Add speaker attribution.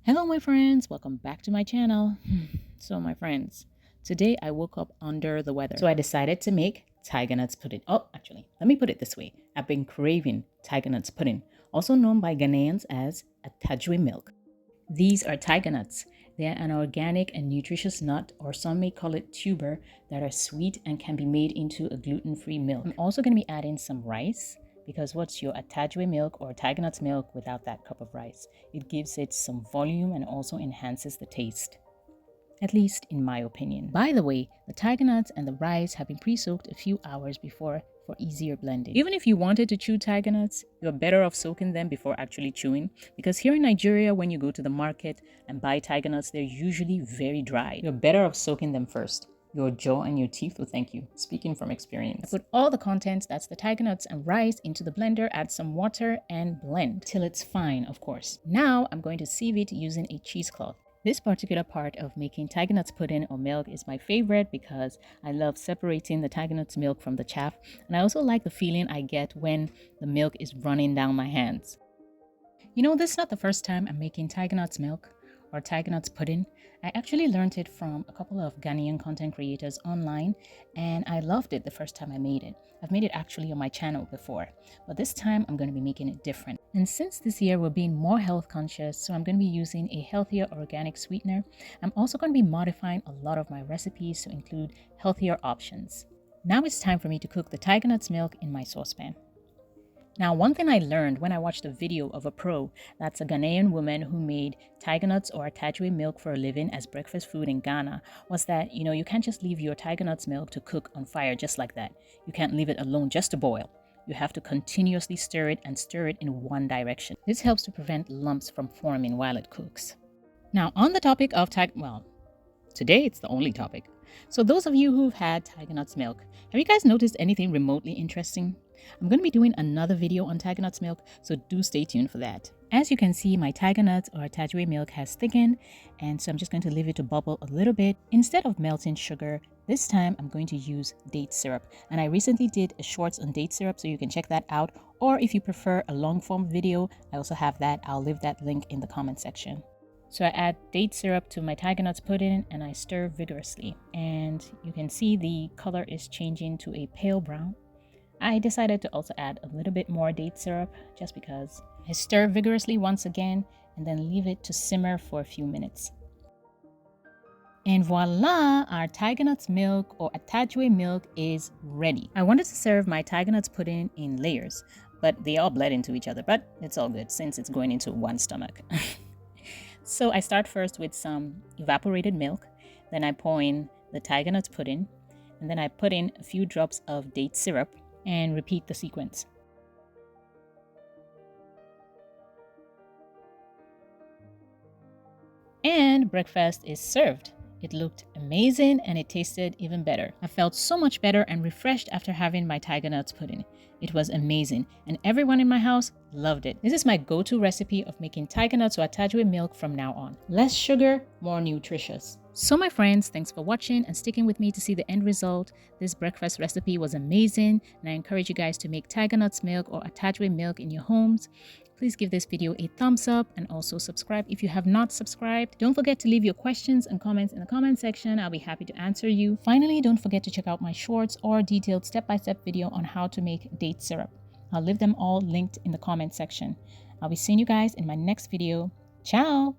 Speaker 1: Hello my friends, welcome back to my channel. So my friends, today I woke up under the weather. So I decided to make tigernuts pudding. Oh, actually, let me put it this way. I've been craving tigernuts pudding, also known by Ghanaians as Atadwe milk. These are tigernuts. They are an organic and nutritious nut, or some may call it tuber, that are sweet and can be made into a gluten-free milk. I'm also going to be adding some rice, because what's your Atadwe milk or tigernuts milk without that cup of rice? It gives it some volume and also enhances the taste, at least in my opinion. By the way, the tigernuts and the rice have been pre-soaked a few hours before for easier blending. Even if you wanted to chew tigernuts, you're better off soaking them before actually chewing, because here in Nigeria, when you go to the market and buy tigernuts, they're usually very dry. You're better off soaking them first. Your jaw and your teeth will thank you. Speaking from experience. I put all the contents, that's the tigernuts and rice, into the blender, add some water and blend till it's fine, of course. Now I'm going to sieve it using a cheesecloth. This particular part of making tigernuts pudding or milk is my favorite because I love separating the tigernuts milk from the chaff, and I also like the feeling I get when the milk is running down my hands. You know, this is not the first time I'm making tigernuts milk or tigernuts pudding. I actually learned it from a couple of Ghanaian content creators online, and I loved it the first time I made it. I've made it actually on my channel before, but this time I'm going to be making it different. And since this year we're being more health conscious, so I'm going to be using a healthier organic sweetener. I'm also going to be modifying a lot of my recipes to include healthier options. Now it's time for me to cook the tigernuts milk in my saucepan. Now, one thing I learned when I watched a video of a pro, that's a Ghanaian woman who made tigernuts or Atadwe milk for a living as breakfast food in Ghana, was that, you can't just leave your tigernuts milk to cook on fire just like that. You can't leave it alone just to boil. You have to continuously stir it and stir it in one direction. This helps to prevent lumps from forming while it cooks. Now, on the topic of today it's the only topic. So those of you who've had tigernuts milk, have you guys noticed anything remotely interesting? I'm going to be doing another video on tigernuts milk, so do stay tuned for that. As you can see, my tigernuts or Atadwe milk has thickened, and so I'm just going to leave it to bubble a little bit. Instead of melting sugar, this time I'm going to use date syrup. And I recently did a shorts on date syrup, so you can check that out. Or if you prefer a long form video, I also have that. I'll leave that link in the comment section. So I add date syrup to my tigernuts pudding and I stir vigorously. And you can see the color is changing to a pale brown. I decided to also add a little bit more date syrup just because. I stir vigorously once again and then leave it to simmer for a few minutes. And voila, our tigernuts milk or Atadwe milk is ready. I wanted to serve my tigernuts pudding in layers, but they all bled into each other, but it's all good since it's going into one stomach. So I start first with some evaporated milk, then I pour in the tigernuts pudding, and then I put in a few drops of date syrup and repeat the sequence. And breakfast is served. It looked amazing and it tasted even better. I felt so much better and refreshed after having my tigernuts pudding. It was amazing and everyone in my house loved it. This is my go-to recipe of making tigernuts or Atadwe milk from now on. Less sugar, more nutritious. So my friends, thanks for watching and sticking with me to see the end result. This breakfast recipe was amazing and I encourage you guys to make tigernuts milk or Atadwe milk in your homes. Please give this video a thumbs up and also subscribe if you have not subscribed. Don't forget to leave your questions and comments in the comment section. I'll be happy to answer you. Finally, don't forget to check out my shorts or detailed step-by-step video on how to make date syrup. I'll leave them all linked in the comment section. I'll be seeing you guys in my next video. Ciao!